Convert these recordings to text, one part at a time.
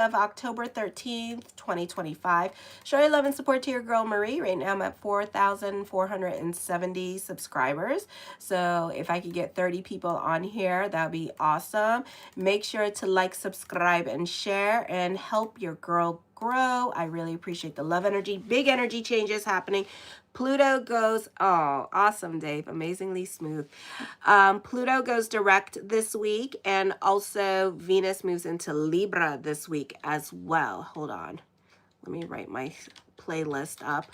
of October 13th, 2025. Show your love and support to your girl Marie. Right now I'm at 4,470 subscribers. So if I could get 30 people on here, that would be awesome. Make sure to like, subscribe, and share and help your girl grow. I really appreciate the love energy. Big energy changes happening. Pluto goes, oh, awesome, Dave. Amazingly smooth. Pluto goes direct this week, and also Venus moves into Libra this week as well. Hold on. Let me write my playlist up.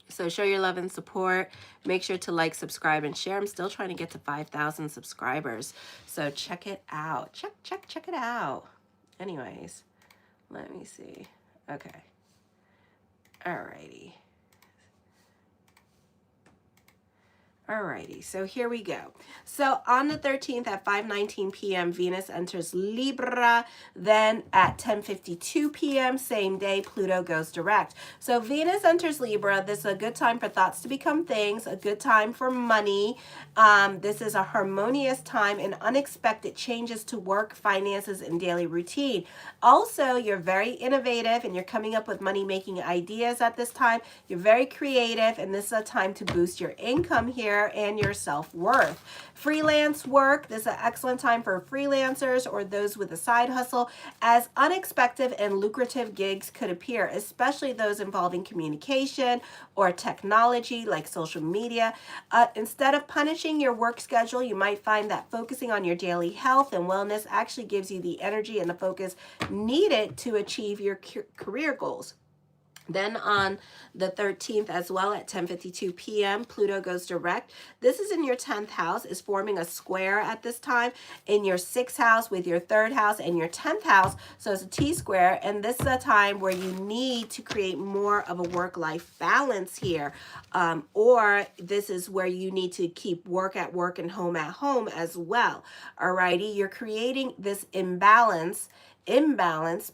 So show your love and support. Make sure to like, subscribe, and share. I'm still trying to get to 5,000 subscribers. So check it out. Check it out. Anyways, let me see. Okay. Alrighty. Alrighty, so here we go. So on the 13th at 5:19 p.m., Venus enters Libra. Then at 10:52 p.m., same day, Pluto goes direct. So Venus enters Libra. This is a good time for thoughts to become things, a good time for money. This is a harmonious time and unexpected changes to work, finances, and daily routine. Also, you're very innovative and you're coming up with money-making ideas at this time. You're very creative, and this is a time to boost your income here and your self-worth. Freelance work, this is an excellent time for freelancers or those with a side hustle, as unexpected and lucrative gigs could appear, especially those involving communication or technology like social media. Instead of punishing your work schedule, you might find that focusing on your daily health and wellness actually gives you the energy and the focus needed to achieve your career goals. Then on the 13th as well at 10:52 p.m., Pluto goes direct. This is in your 10th house, is forming a square at this time in your 6th house with your 3rd house and your 10th house. So it's a T-square, and this is a time where you need to create more of a work-life balance here. Or this is where you need to keep work at work and home at home as well. Alrighty, you're creating this imbalance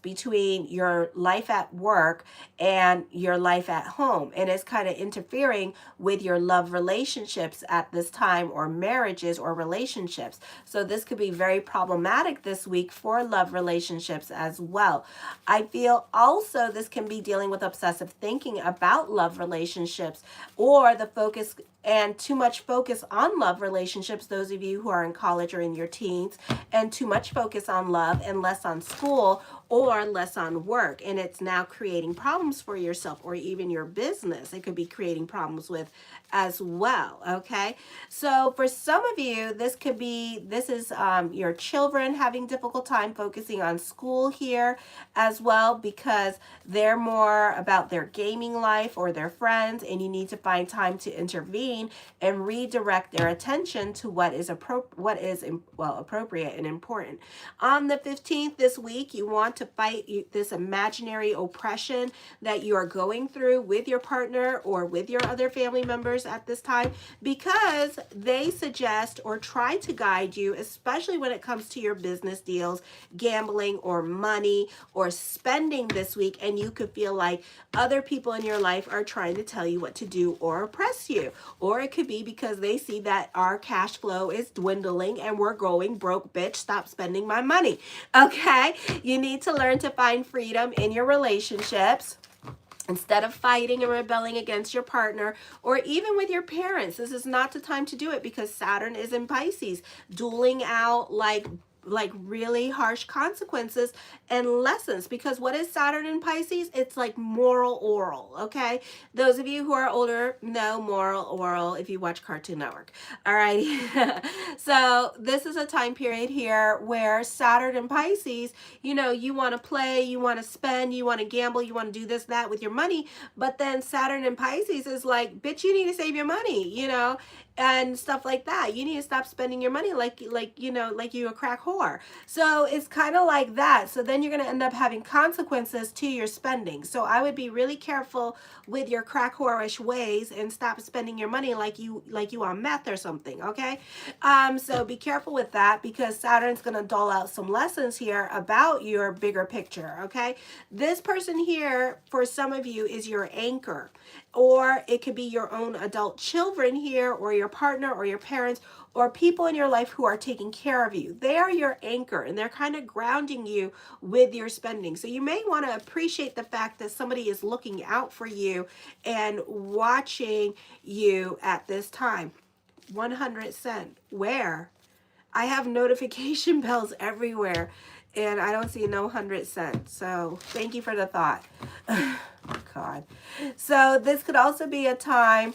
between your life at work and your life at home, and it's kind of interfering with your love relationships at this time, or marriages or relationships. So this could be very problematic this week for love relationships as well. I feel also this can be dealing with obsessive thinking about love relationships, or the focus and too much focus on love relationships, those of you who are in college or in your teens, and too much focus on love and less on school or less on work. And it's now creating problems for yourself or even your business. It could be creating problems with as well. Okay. So for some of you, this is your children having difficult time focusing on school here as well, because they're more about their gaming life or their friends, and you need to find time to intervene and redirect their attention to what is appropriate and important. On the 15th this week, you want to fight this imaginary oppression that you are going through with your partner or with your other family members at this time, because they suggest or try to guide you, especially when it comes to your business deals, gambling, or money or spending this week, and you could feel like other people in your life are trying to tell you what to do or oppress you. Or it could be because they see that our cash flow is dwindling and we're going broke, bitch, stop spending my money. Okay? You need to learn to find freedom in your relationships. Instead of fighting and rebelling against your partner or even with your parents, this is not the time to do it, because Saturn is in Pisces, dueling out like really harsh consequences and lessons. Because what is Saturn in Pisces? It's like moral oral. Okay, those of you who are older know moral oral if you watch Cartoon Network. All right. So this is a time period here where Saturn in Pisces, you want to play, you want to spend, you want to gamble, you want to do this, that with your money, but then Saturn in Pisces is like, bitch, you need to save your money, and stuff like that. You need to stop spending your money like you a crack whore. So it's kind of like that. So then you're going to end up having consequences to your spending. So I would be really careful with your crack whorish ways and stop spending your money like you on meth or something. Okay. So be careful with that, because Saturn's going to dole out some lessons here about your bigger picture. Okay. This person here, for some of you, is your anchor, or it could be your own adult children here, or your your partner or your parents or people in your life who are taking care of you. They are your anchor, and they're kind of grounding you with your spending. So you may want to appreciate the fact that somebody is looking out for you and watching you at this time. 100 cent. Where? I have notification bells everywhere, and I don't see no 100 cents. So thank you for the thought. God. So this could also be a time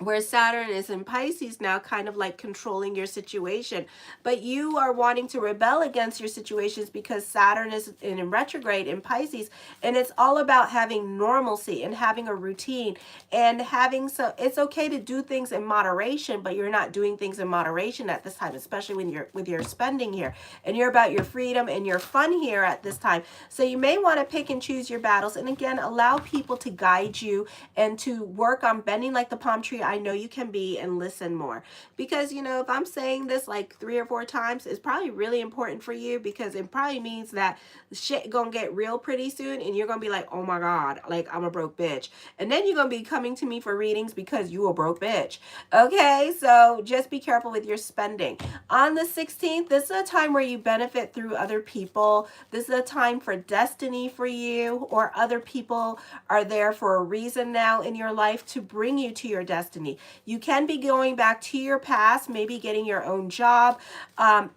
where Saturn is in Pisces now, kind of like controlling your situation. But you are wanting to rebel against your situations because Saturn is in retrograde in Pisces, and it's all about having normalcy and having a routine and having some, it's okay to do things in moderation, but you're not doing things in moderation at this time, especially when you're with your spending here. And you're about your freedom and your fun here at this time. So you may want to pick and choose your battles. And again, allow people to guide you and to work on bending like the palm tree I know you can be, and listen more. Because, you know, if I'm saying this like 3 or 4 times, it's probably really important for you, because it probably means that shit gonna get real pretty soon, and you're gonna be like, oh my God, like I'm a broke bitch. And then you're gonna be coming to me for readings because you a broke bitch. Okay, so just be careful with your spending. On the 16th, this is a time where you benefit through other people. This is a time for destiny for you, or other people are there for a reason now in your life to bring you to your destiny. You can be going back to your past, maybe getting your own job,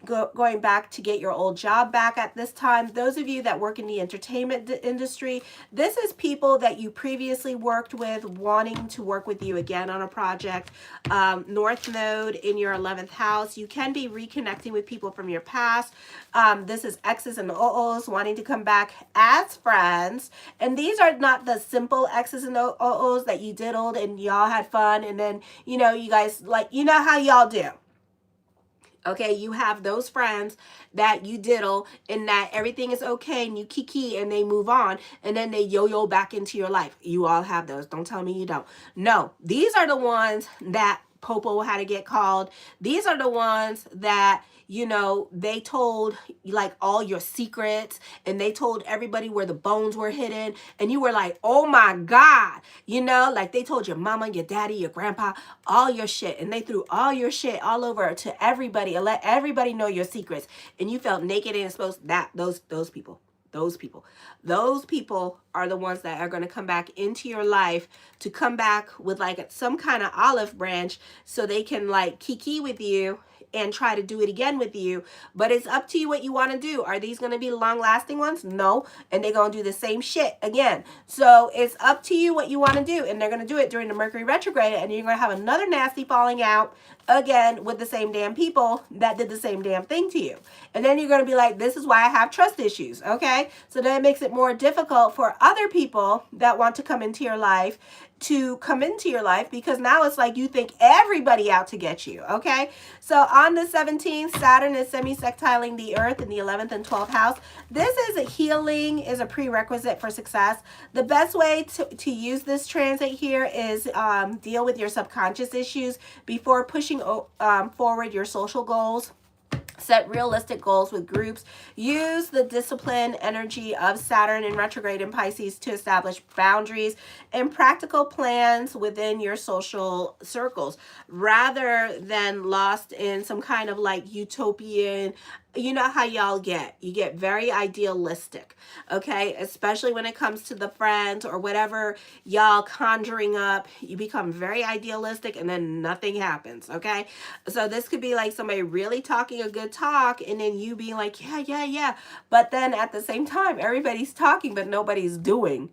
going back to get your old job back at this time. Those of you that work in the entertainment industry, this is people that you previously worked with wanting to work with you again on a project. North Node in your 11th house. You can be reconnecting with people from your past. This is X's and O's wanting to come back as friends. And these are not the simple X's and O's that you diddled and y'all had fun, and then, you know, you guys, like, you know how y'all do. Okay, you have those friends that you diddle and that everything is okay and you kiki and they move on and then they yo-yo back into your life. You all have those. Don't tell me you don't. No, these are the ones that Popo had to get called. These are the ones that, you know, they told like all your secrets, and they told everybody where the bones were hidden, and you were like, oh my God, you know, like they told your mama, your daddy, your grandpa, all your shit, and they threw all your shit all over to everybody and let everybody know your secrets, and you felt naked and exposed. Those people are the ones that are going to come back into your life, to come back with like some kind of olive branch so they can like kiki with you and try to do it again with you. But it's up to you what you want to do. Are these going to be long lasting ones? No. And they're going to do the same shit again. So it's up to you what you want to do. And they're going to do it during the Mercury retrograde, and you're going to have another nasty falling out again with the same damn people that did the same damn thing to you. And then you're going to be like, this is why I have trust issues. Okay. So then it makes it more difficult for other people that want to come into your life to come into your life, because now it's like you think everybody out to get you. Okay. So on the 17th, Saturn is semi-sextiling the Earth in the 11th and 12th house. This is a healing, is a prerequisite for success. The best way to use this transit here is deal with your subconscious issues before pushing forward your social goals. Set realistic goals with groups. Use the discipline energy of Saturn in retrograde in Pisces to establish boundaries and practical plans within your social circles, rather than lost in some kind of like utopian, you know how y'all get. You get very idealistic, okay? Especially when it comes to the friends or whatever y'all conjuring up. You become very idealistic and then nothing happens, okay? So this could be like somebody really talking a good talk and then you being like, yeah. But then at the same time, everybody's talking but nobody's doing.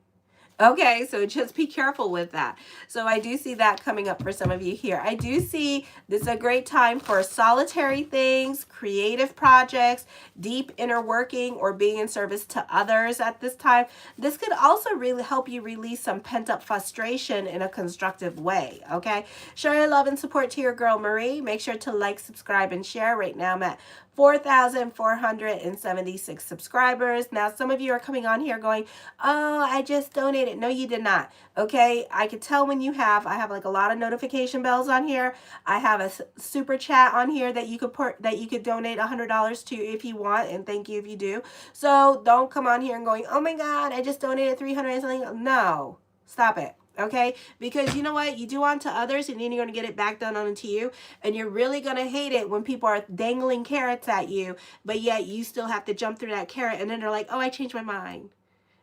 Okay, so just be careful with that. So I do see that coming up for some of you here. I do see this is a great time for solitary things, creative projects, deep inner working, or being in service to others at this time. This could also really help you release some pent-up frustration in a constructive way, okay? Show your love and support to your girl, Marie. Make sure to like, subscribe, and share. Right now, I'm at 4,476 subscribers. Now, some of you are coming on here going, oh, I just donated. No, you did not. Okay, I could tell when you have. I have like a lot of notification bells on here. I have a super chat on here that you could donate $100 to if you want, and thank you if you do. So don't come on here and going, oh my God, I just donated 300 and something. No, stop it. okay? Because you know what? You do unto others, and then you're going to get it back done unto you. And you're really going to hate it when people are dangling carrots at you, but yet you still have to jump through that carrot. And then they're like, oh, I changed my mind.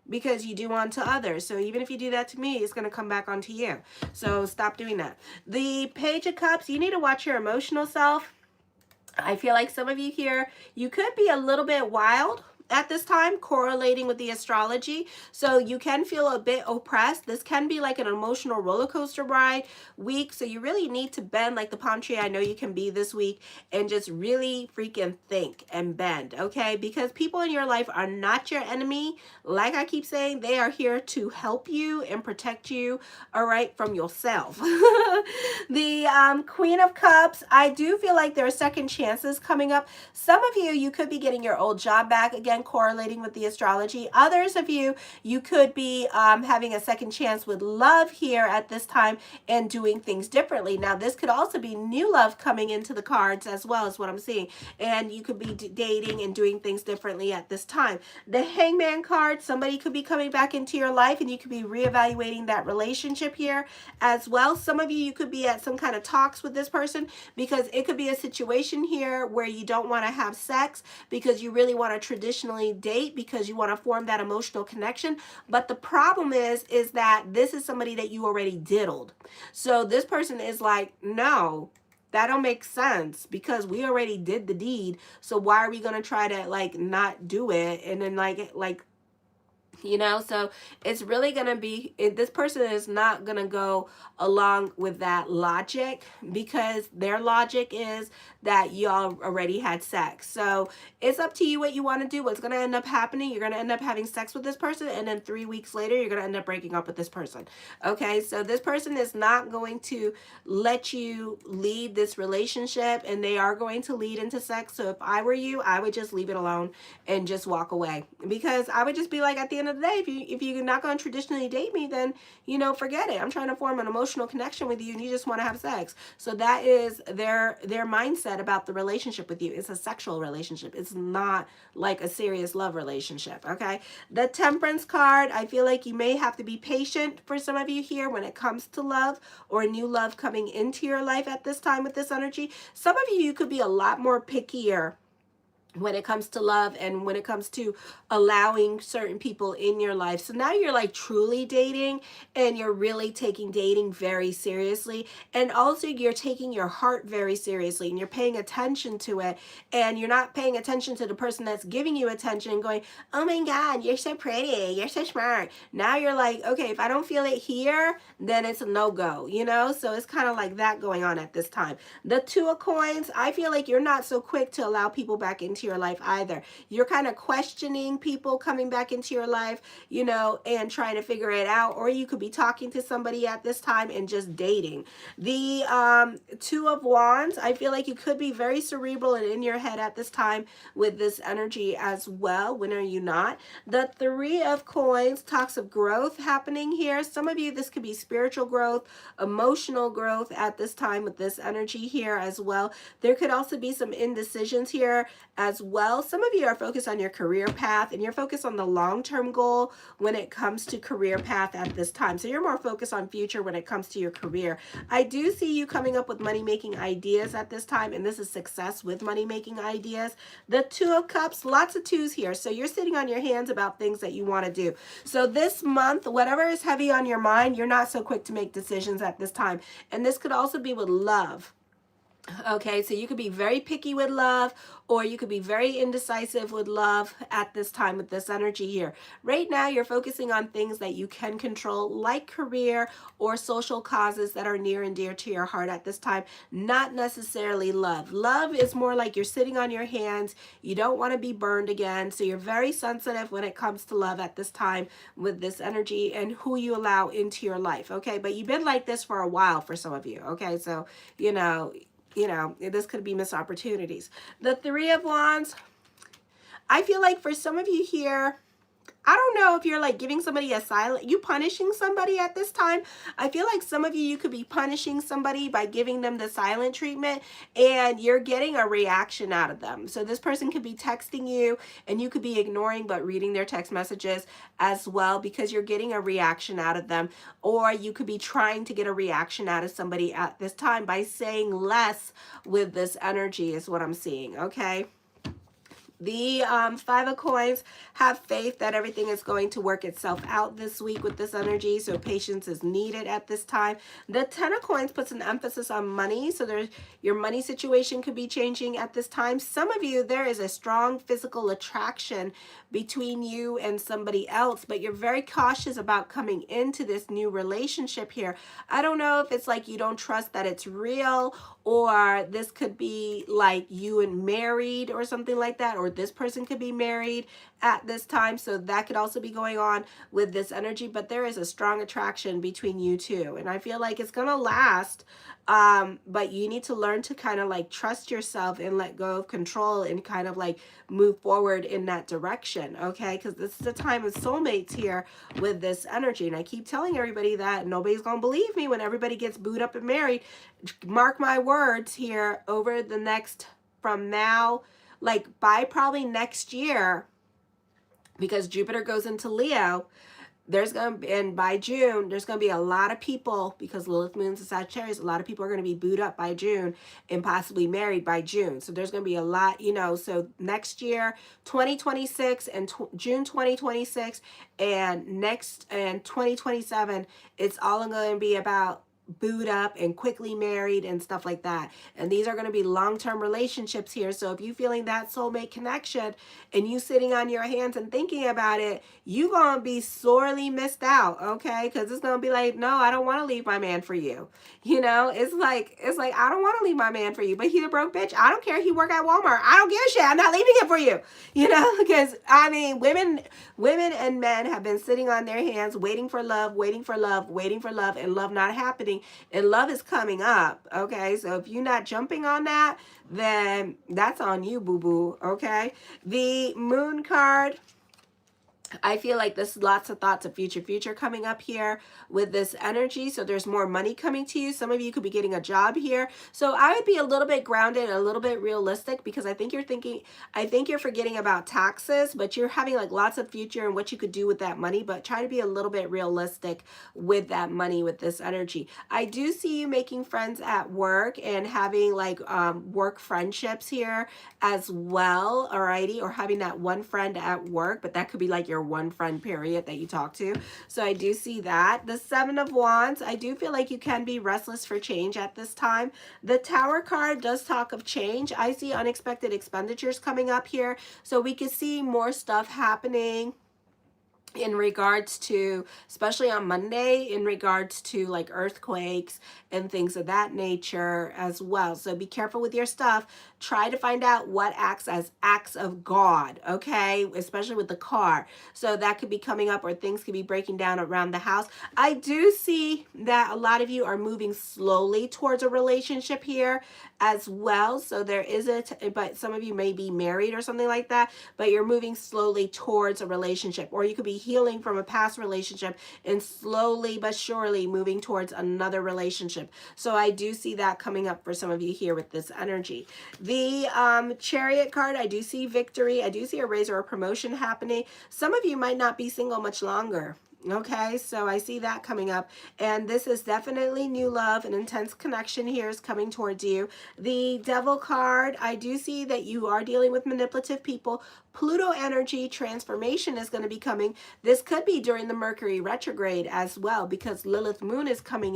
Because you do unto others. So even if you do that to me, it's going to come back onto you. So stop doing that. The Page of Cups, you need to watch your emotional self. I feel like some of you here, you could be a little bit wild at this time, correlating with the astrology. So you can feel a bit oppressed. This can be like an emotional roller coaster ride week. So you really need to bend like the palm tree I know you can be this week, and just really freaking think and bend, okay? Because people in your life are not your enemy. Like I keep saying, they are here to help you and protect you, all right, from yourself. The Queen of Cups, I do feel like there are second chances coming up. Some of you, you could be getting your old job back again, correlating with the astrology. Others of you, you could be having a second chance with love here at this time and doing things differently. Now, this could also be new love coming into the cards as well, as what I'm seeing. And you could be dating and doing things differently at this time. The Hangman card, somebody could be coming back into your life, and you could be reevaluating that relationship here as well. Some of you, you could be at some kind of talks with this person, because it could be a situation here where you don't want to have sex because you really want to traditionally date, because you want to form that emotional connection. But the problem is that this is somebody that you already diddled. So this person is like, no, that don't make sense, because we already did the deed. So why are we going to try to like not do it? And then like you know, so it's really going to be, this person is not going to go along with that logic, because their logic is that y'all already had sex. So it's up to you what you want to do. What's going to end up happening, you're going to end up having sex with this person, and then 3 weeks later, you're going to end up breaking up with this person. Okay, so this person is not going to let you lead this relationship, and they are going to lead into sex. So if I were you, I would just leave it alone and just walk away, because I would just be like, at the end of the day, if you're not going to traditionally date me, then, you know, forget it. I'm trying to form an emotional connection with you, and you just want to have sex. So that is their mindset about the relationship with you. It's a sexual relationship. It's not like a serious love relationship, okay? The Temperance card, I feel like you may have to be patient for some of you here when it comes to love or new love coming into your life at this time with this energy. Some of you could be a lot more pickier when it comes to love, and when it comes to allowing certain people in your life. So now you're like truly dating, and you're really taking dating very seriously. And also you're taking your heart very seriously, and you're paying attention to it. And you're not paying attention to the person that's giving you attention and going, oh my God, you're so pretty, you're so smart. Now you're like, okay, if I don't feel it here, then it's a no-go, you know? So it's kind of like that going on at this time. The Two of Coins, I feel like you're not so quick to allow people back into your life either. You're kind of questioning people coming back into your life, you know, and trying to figure it out. Or you could be talking to somebody at this time and just dating. The Two of Wands, I feel like you could be very cerebral and in your head at this time with this energy as well. When are you not? The Three of Coins talks of growth happening here. Some of you, this could be spiritual growth, emotional growth at this time with this energy here as well. There could also be some indecisions here as well. Some of you are focused on your career path, and you're focused on the long-term goal when it comes to career path at this time. So you're more focused on future when it comes to your career. I do see you coming up with money-making ideas at this time, and this is success with money-making ideas. The Two of Cups, lots of twos here. So you're sitting on your hands about things that you want to do. So this month, whatever is heavy on your mind, you're not so quick to make decisions at this time. And this could also be with love. Okay, so you could be very picky with love, or you could be very indecisive with love at this time with this energy here. Right now, you're focusing on things that you can control, like career or social causes that are near and dear to your heart at this time, not necessarily love. Love is more like you're sitting on your hands. You don't want to be burned again, so you're very sensitive when it comes to love at this time with this energy and who you allow into your life, okay? But you've been like this for a while for some of you, okay? So, you know, this could be missed opportunities. The Three of Wands, I feel like for some of you here, I don't know if you're like giving somebody a silent, you punishing somebody at this time. I feel like some of you could be punishing somebody by giving them the silent treatment, and you're getting a reaction out of them. So this person could be texting you and you could be ignoring but reading their text messages as well, because you're getting a reaction out of them. Or you could be trying to get a reaction out of somebody at this time by saying less with this energy is what I'm seeing, okay? The Five of Coins, have faith that everything is going to work itself out this week with this energy, so patience is needed at this time. The Ten of Coins puts an emphasis on money, so there's your money situation could be changing at this time. Some of you, there is a strong physical attraction between you and somebody else, but you're very cautious about coming into this new relationship here. I don't know if it's like you don't trust that it's real, or this could be like you and married or something like that, or this person could be married at this time. So that could also be going on with this energy, but there is a strong attraction between you two. And I feel like it's going to last, but you need to learn to kind of like trust yourself and let go of control and kind of like move forward in that direction, okay? Because this is the time of soulmates here with this energy. And I keep telling everybody that nobody's going to believe me when everybody gets booed up and married. Mark my words here, over the next, from now, like by probably next year, because Jupiter goes into Leo, there's going to be, and by June, there's going to be a lot of people, because Lilith moon's in Sagittarius, a lot of people are going to be booed up by June and possibly married by June. So there's going to be a lot, you know, so next year, 2026 and June 2026 and next and 2027, it's all going to be about booed up and quickly married and stuff like that. And these are going to be long-term relationships here. So if you feeling that soulmate connection and you sitting on your hands and thinking about it, you gonna be sorely missed out, okay? Because it's gonna be like, no, I don't want to leave my man for you. You know, it's like I don't want to leave my man for you, but he a broke bitch. I don't care. He work at Walmart. I don't give a shit. I'm not leaving it for you. You know, because I mean, women and men have been sitting on their hands waiting for love, waiting for love, waiting for love, and love not happening. And love is coming up, okay? So if you're not jumping on that, then that's on you, boo-boo, okay? The Moon card, I feel like there's lots of thoughts of future coming up here with this energy. So there's more money coming to you. Some of you could be getting a job here. So I would be a little bit grounded, a little bit realistic, because I think you're forgetting about taxes, but you're having like lots of future and what you could do with that money, but try to be a little bit realistic with that money with this energy. I do see you making friends at work and having like work friendships here as well, alrighty, or having that one friend at work, but that could be like your one friend period that you talk to. So I do see that. The Seven of Wands, I do feel like you can be restless for change at this time. The Tower card does talk of change. I see unexpected expenditures coming up here. So we could see more stuff happening in regards to, especially on Monday, in regards to like earthquakes and things of that nature as well. So be careful with your stuff. Try to find out what acts as acts of God, okay? Especially with the car. So that could be coming up, or things could be breaking down around the house. I do see that a lot of you are moving slowly towards a relationship here as well. So there is but some of you may be married or something like that, but you're moving slowly towards a relationship, or you could be healing from a past relationship and slowly but surely moving towards another relationship. So I do see that coming up for some of you here with this energy. The Chariot card, I do see victory. I do see a raise or a promotion happening. Some of you might not be single much longer. Okay, so I see that coming up, and this is definitely new love. An intense connection here is coming towards you. The Devil card, I do see that you are dealing with manipulative people. Pluto energy transformation is going to be coming. This could be during the Mercury retrograde as well, because Lilith moon is coming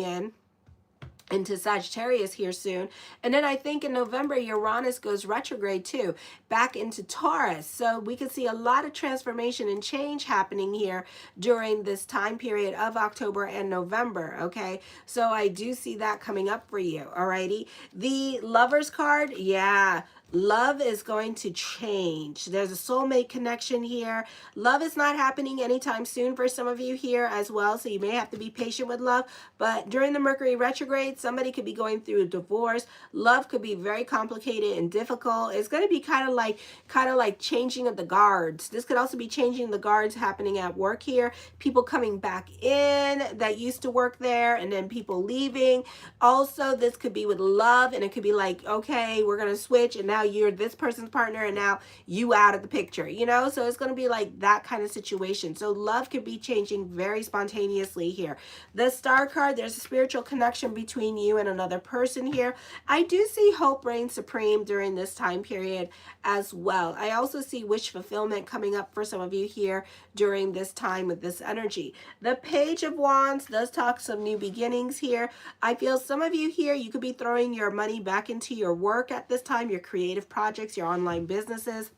into Sagittarius here soon. And then I think in November, Uranus goes retrograde too, back into Taurus. So we could see a lot of transformation and change happening here during this time period of October and November, okay? So I do see that coming up for you, alrighty? The Lovers card, yeah. Love is going to change. There's a soulmate connection here. Love is not happening anytime soon for some of you here as well, so you may have to be patient with love. But during the Mercury retrograde, somebody could be going through a divorce. Love could be very complicated and difficult. It's going to be kind of like changing of the guards. This could also be changing the guards happening at work here. People coming back in that used to work there, and then people leaving. Also, this could be with love, and it could be like, okay, we're going to switch, and now you're this person's partner, and now you out of the picture, you know? So it's going to be like that kind of situation. So love could be changing very spontaneously here. The Star card, there's a spiritual connection between you and another person here. I do see hope reign supreme during this time period as well. I also see wish fulfillment coming up for some of you here during this time with this energy. The Page of Wands does talk some new beginnings here. I feel some of you here, you could be throwing your money back into your work at this time, your creative projects, your online businesses.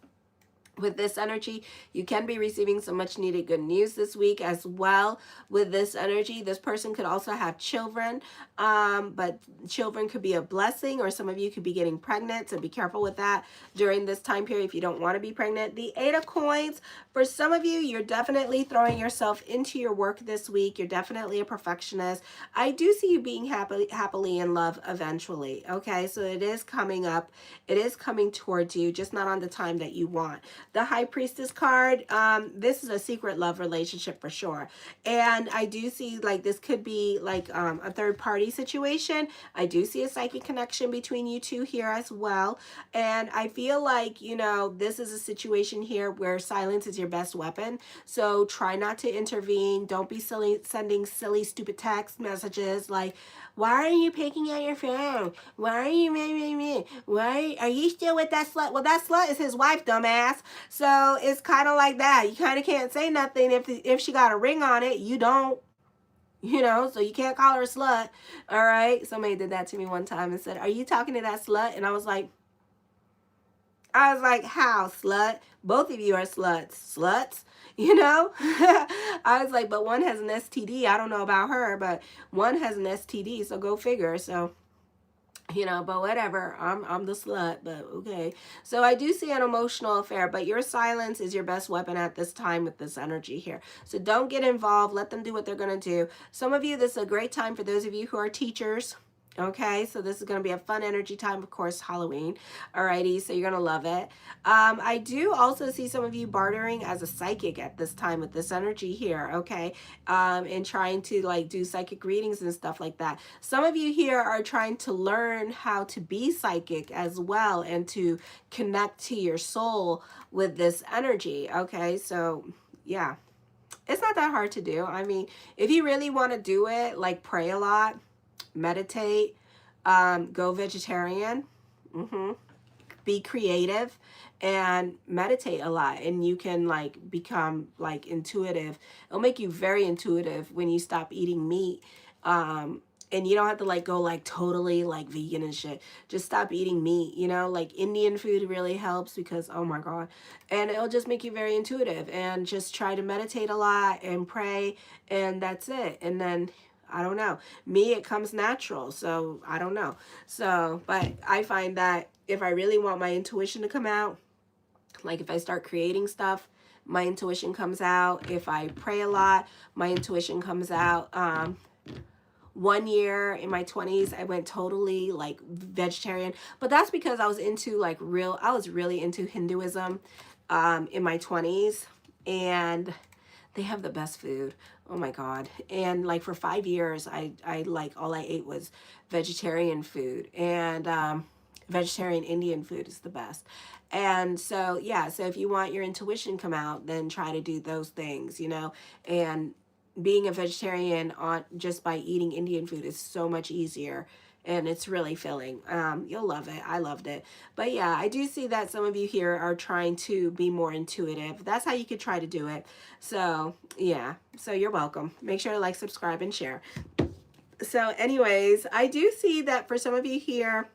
With this energy, you can be receiving some much needed good news this week as well. With this energy, this person could also have children, but children could be a blessing, or some of you could be getting pregnant, so be careful with that during this time period if you don't want to be pregnant. The Eight of Coins, for some of you, you're definitely throwing yourself into your work this week. You're definitely a perfectionist. I do see you being happily in love eventually, okay? So it is coming up. It is coming towards you, just not on the time that you want. The High Priestess card, this is a secret love relationship for sure. And I do see like this could be like a third party situation. I do see a psychic connection between you two here as well. And I feel like, you know, this is a situation here where silence is your best weapon. So try not to intervene. Don't be sending silly, stupid text messages like, why are you picking at your phone? Why are you me? Why are you still with that slut? Well, that slut is his wife, dumbass. So it's kind of like that. You kind of can't say nothing if she got a ring on it. You don't. You know, so you can't call her a slut. All right. Somebody did that to me one time and said, are you talking to that slut? And I was like, how, slut? Both of you are sluts, you know? I was like, but one has an STD. I don't know about her, but one has an STD, so go figure. So, you know, but whatever, I'm the slut, but okay. So I do see an emotional affair, but your silence is your best weapon at this time with this energy here. So don't get involved. Let them do what they're going to do. Some of you, this is a great time for those of you who are teachers. Okay, so this is going to be a fun energy time, of course, Halloween. Alrighty, so you're going to love it. I do also see some of you bartering as a psychic at this time with this energy here, okay, and trying to like do psychic readings and stuff like that. Some of you here are trying to learn how to be psychic as well and to connect to your soul with this energy, okay, so yeah, it's not that hard to do. I mean, if you really want to do it, like pray a lot, meditate, go vegetarian, be creative, and meditate a lot, and you can like become like intuitive. It'll make you very intuitive when you stop eating meat, and you don't have to like go like totally like vegan and shit. Just stop eating meat, you know, like Indian food really helps because, oh my God, and it'll just make you very intuitive. And just try to meditate a lot and pray, and that's it. And then I don't know. Me, it comes natural. So I don't know. So, but I find that if I really want my intuition to come out, like if I start creating stuff, my intuition comes out. If I pray a lot, my intuition comes out. 1 year in my 20s, I went totally like vegetarian, but that's because I was into like I was really into Hinduism in my 20s, and they have the best food. Oh my God. And like for 5 years, I like all I ate was vegetarian food, and vegetarian Indian food is the best. And so, yeah, so if you want your intuition come out, then try to do those things, you know, and being a vegetarian just by eating Indian food is so much easier, and it's really filling. You'll love it. I loved it. But yeah, I do see that some of you here are trying to be more intuitive. That's how you could try to do it. So yeah, so you're welcome. Make sure to like, subscribe, and share. So anyways, I do see that for some of you here,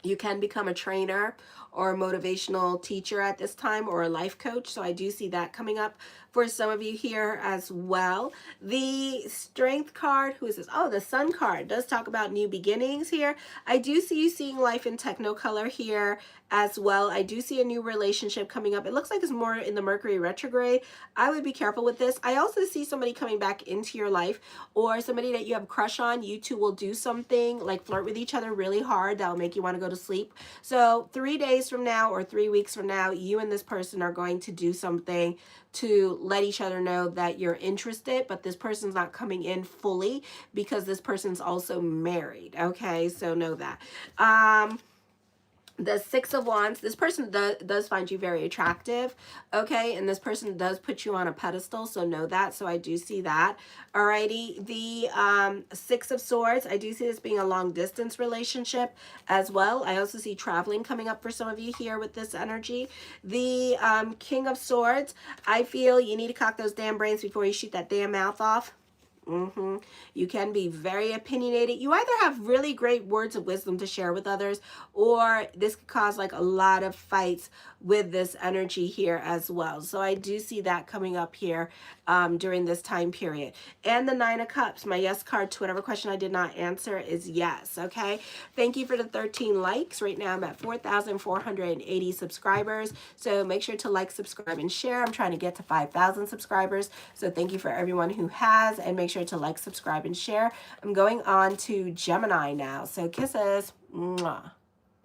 you can become a trainer or a motivational teacher at this time, or a life coach. So I do see that coming up for some of you here as well. The Strength card, who is this? Oh, the Sun card does talk about new beginnings here. I do see you seeing life in Technicolor here as well. I do see a new relationship coming up. It looks like it's more in the Mercury retrograde. I would be careful with this. I also see somebody coming back into your life, or somebody that you have a crush on. You two will do something like flirt with each other really hard that will make you want to go to sleep. So 3 days from now or 3 weeks from now, you and this person are going to do something to let each other know that you're interested, but this person's not coming in fully because this person's also married. Okay, so know that. The Six of Wands, this person does find you very attractive, okay, and this person does put you on a pedestal, so know that. So I do see that. Alrighty, the Six of Swords, I do see this being a long distance relationship as well. I also see traveling coming up for some of you here with this energy. The King of Swords, I feel you need to cock those damn brains before you shoot that damn mouth off. You can be very opinionated. You either have really great words of wisdom to share with others, or this could cause like a lot of fights with this energy here as well. So I do see that coming up here during this time period. And the Nine of Cups, my yes card to whatever question I did not answer is yes. Okay, thank you for the 13 likes. Right now I'm at 4,480 subscribers, so make sure to like, subscribe, and share. I'm trying to get to 5,000 subscribers, so thank you for everyone who has, and make sure to like, subscribe, and share. I'm going on to Gemini now, so kisses. Mwah.